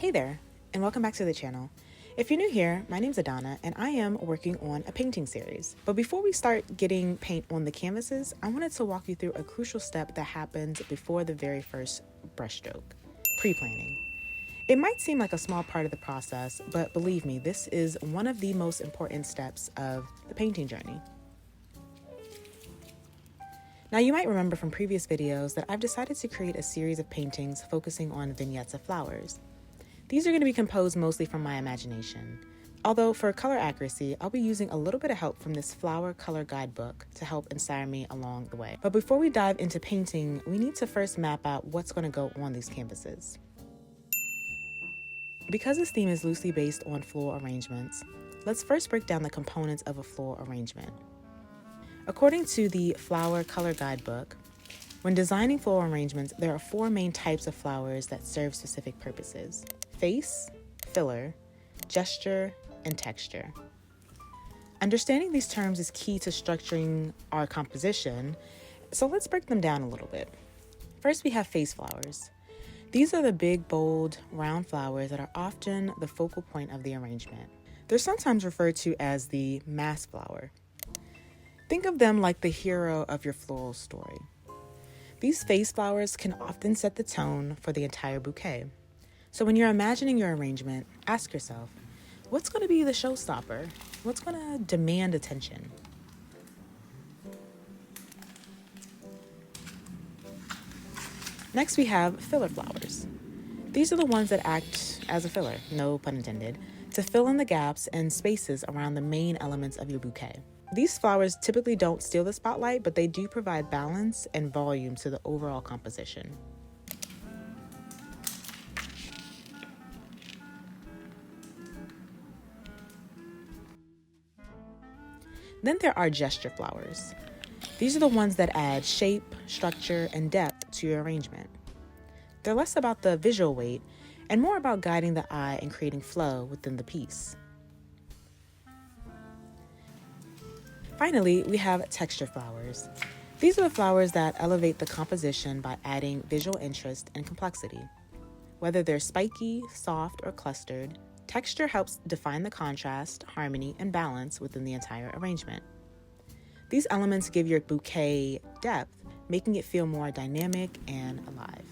Hey there, and welcome back to the channel. If you're new here, my name's Adana, and I am working on a painting series. But before we start getting paint on the canvases, I wanted to walk you through a crucial step that happens before the very first brushstroke: pre-planning. It might seem like a small part of the process, but believe me, this is one of the most important steps of the painting journey. Now, you might remember from previous videos that I've decided to create a series of paintings focusing on vignettes of flowers. These are going to be composed mostly from my imagination. Although for color accuracy, I'll be using a little bit of help from this flower color guidebook to help inspire me along the way. But before we dive into painting, we need to first map out what's going to go on these canvases. Because this theme is loosely based on floral arrangements, let's first break down the components of a floral arrangement. According to the Flower Color Guidebook, when designing floral arrangements, there are 4 main types of flowers that serve specific purposes: face, filler, gesture, and texture. Understanding these terms is key to structuring our composition, so let's break them down a little bit. First, we have face flowers. These are the big, bold, round flowers that are often the focal point of the arrangement. They're sometimes referred to as the mass flower. Think of them like the hero of your floral story. These face flowers can often set the tone for the entire bouquet. So when you're imagining your arrangement, ask yourself, what's going to be the showstopper? What's going to demand attention? Next, we have filler flowers. These are the ones that act as a filler, no pun intended, to fill in the gaps and spaces around the main elements of your bouquet. These flowers typically don't steal the spotlight, but they do provide balance and volume to the overall composition. Then there are gesture flowers. These are the ones that add shape, structure, and depth to your arrangement. They're less about the visual weight and more about guiding the eye and creating flow within the piece. Finally, we have texture flowers. These are the flowers that elevate the composition by adding visual interest and complexity. Whether they're spiky, soft, or clustered, texture helps define the contrast, harmony, and balance within the entire arrangement. These elements give your bouquet depth, making it feel more dynamic and alive.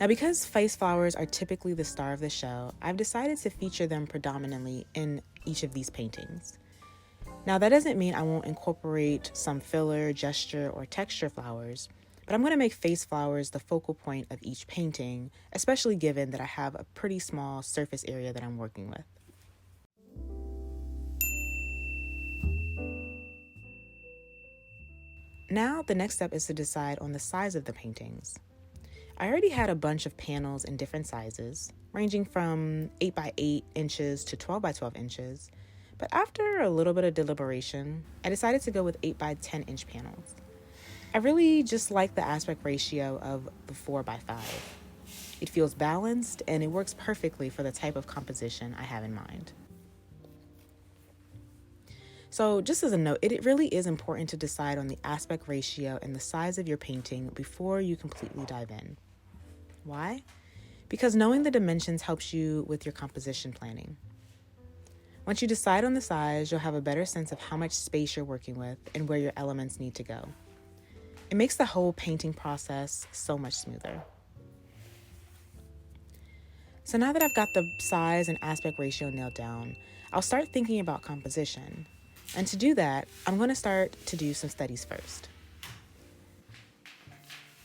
Now, because face flowers are typically the star of the show, I've decided to feature them predominantly in each of these paintings. Now, that doesn't mean I won't incorporate some filler, gesture, or texture flowers, but I'm going to make face flowers the focal point of each painting, especially given that I have a pretty small surface area that I'm working with. Now, the next step is to decide on the size of the paintings. I already had a bunch of panels in different sizes, ranging from 8 by 8 inches to 12 by 12 inches, but after a little bit of deliberation, I decided to go with 8 by 10 inch panels. I really just like the aspect ratio of the 4 by 5. It feels balanced and it works perfectly for the type of composition I have in mind. So just as a note, it really is important to decide on the aspect ratio and the size of your painting before you completely dive in. Why? Because knowing the dimensions helps you with your composition planning. Once you decide on the size, you'll have a better sense of how much space you're working with and where your elements need to go. It makes the whole painting process so much smoother. So now that I've got the size and aspect ratio nailed down, I'll start thinking about composition. And to do that, I'm going to start to do some studies first.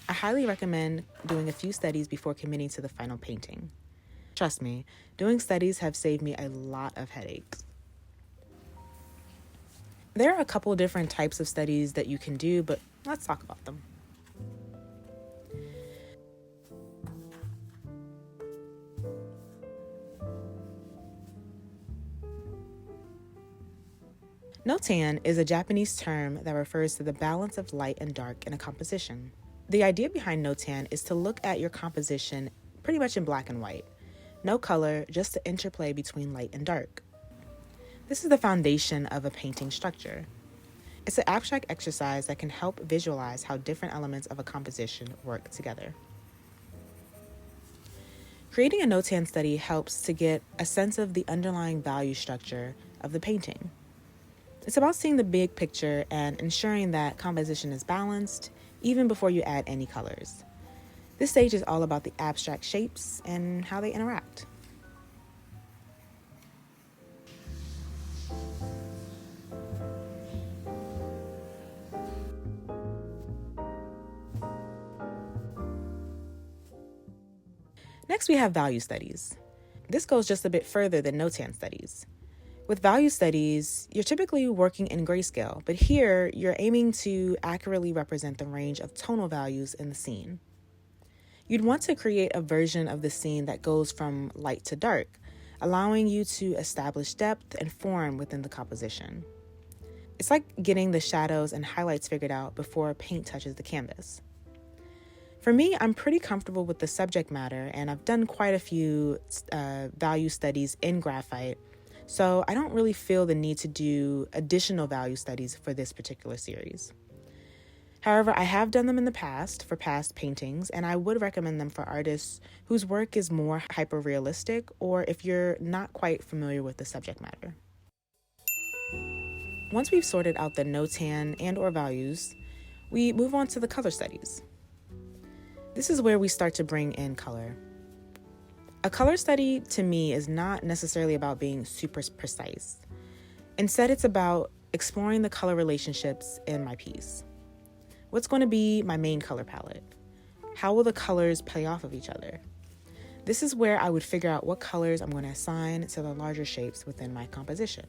I highly recommend doing a few studies before committing to the final painting. Trust me, doing studies have saved me a lot of headaches. There are a couple different types of studies that you can do, but let's talk about them. Notan is a Japanese term that refers to the balance of light and dark in a composition. The idea behind notan is to look at your composition pretty much in black and white. No color, just the interplay between light and dark. This is the foundation of a painting structure. It's an abstract exercise that can help visualize how different elements of a composition work together. Creating a notan study helps to get a sense of the underlying value structure of the painting. It's about seeing the big picture and ensuring that composition is balanced even before you add any colors. This stage is all about the abstract shapes and how they interact. Next, we have value studies. This goes just a bit further than notan studies. With value studies, you're typically working in grayscale, but here you're aiming to accurately represent the range of tonal values in the scene. You'd want to create a version of the scene that goes from light to dark, allowing you to establish depth and form within the composition. It's like getting the shadows and highlights figured out before paint touches the canvas. For me, I'm pretty comfortable with the subject matter, and I've done quite a few value studies in graphite, so I don't really feel the need to do additional value studies for this particular series. However, I have done them in the past for past paintings, and I would recommend them for artists whose work is more hyper-realistic or if you're not quite familiar with the subject matter. Once we've sorted out the notan and or values, we move on to the color studies. This is where we start to bring in color. A color study, to me, is not necessarily about being super precise. Instead, it's about exploring the color relationships in my piece. What's going to be my main color palette? How will the colors play off of each other? This is where I would figure out what colors I'm going to assign to the larger shapes within my composition.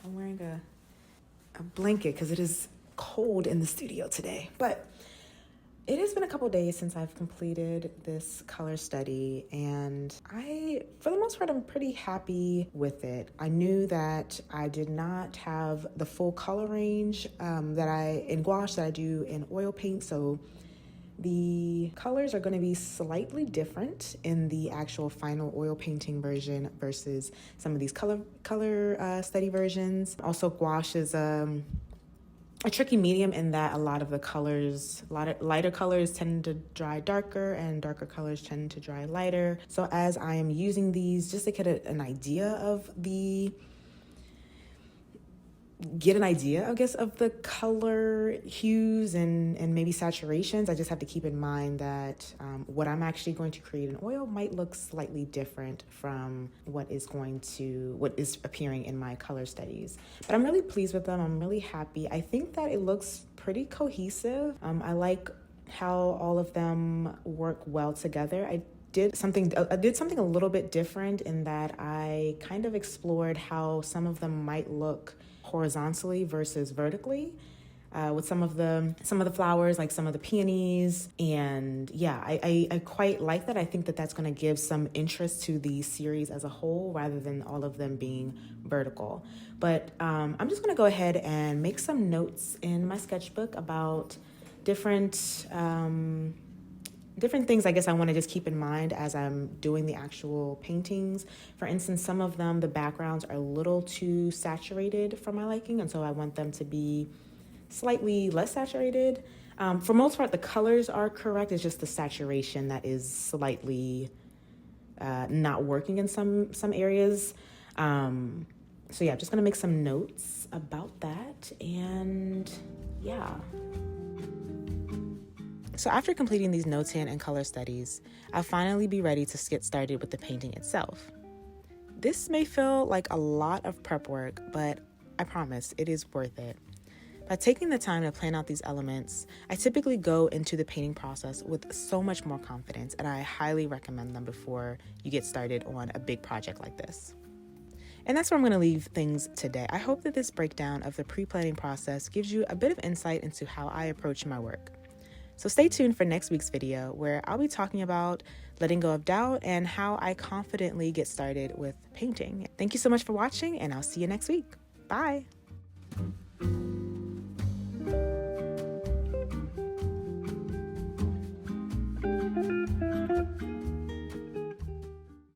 I'm wearing a blanket because it is cold in the studio today. But it has been a couple days since I've completed this color study, and for the most part, I'm pretty happy with it. I knew that I did not have the full color range in gouache that I do in oil paint, so the colors are going to be slightly different in the actual final oil painting version versus some of these color study versions. Also, gouache is a tricky medium in that a lot of lighter colors tend to dry darker and darker colors tend to dry lighter. So as I am using these just to get an idea, I guess, of the color hues and maybe saturations, I just have to keep in mind that what I'm actually going to create in oil might look slightly different from what is appearing in my color studies. But I'm really pleased with them. I'm really happy. I think that it looks pretty cohesive. I like how all of them work well together. I did something a little bit different in that I kind of explored how some of them might look horizontally versus vertically, with some of the flowers, like some of the peonies. And yeah, I quite like that. I think that that's going to give some interest to the series as a whole rather than all of them being vertical. But I'm just going to go ahead and make some notes in my sketchbook about different things I guess I want to just keep in mind as I'm doing the actual paintings. For instance, some of them, the backgrounds are a little too saturated for my liking, and so I want them to be slightly less saturated. For most part, the colors are correct. It's just the saturation that is slightly not working in some areas. So yeah, I'm just going to make some notes about that, and yeah. So after completing these notan and color studies, I'll finally be ready to get started with the painting itself. This may feel like a lot of prep work, but I promise it is worth it. By taking the time to plan out these elements, I typically go into the painting process with so much more confidence, and I highly recommend them before you get started on a big project like this. And that's where I'm going to leave things today. I hope that this breakdown of the pre-planning process gives you a bit of insight into how I approach my work. So stay tuned for next week's video, where I'll be talking about letting go of doubt and how I confidently get started with painting. Thank you so much for watching, and I'll see you next week. Bye.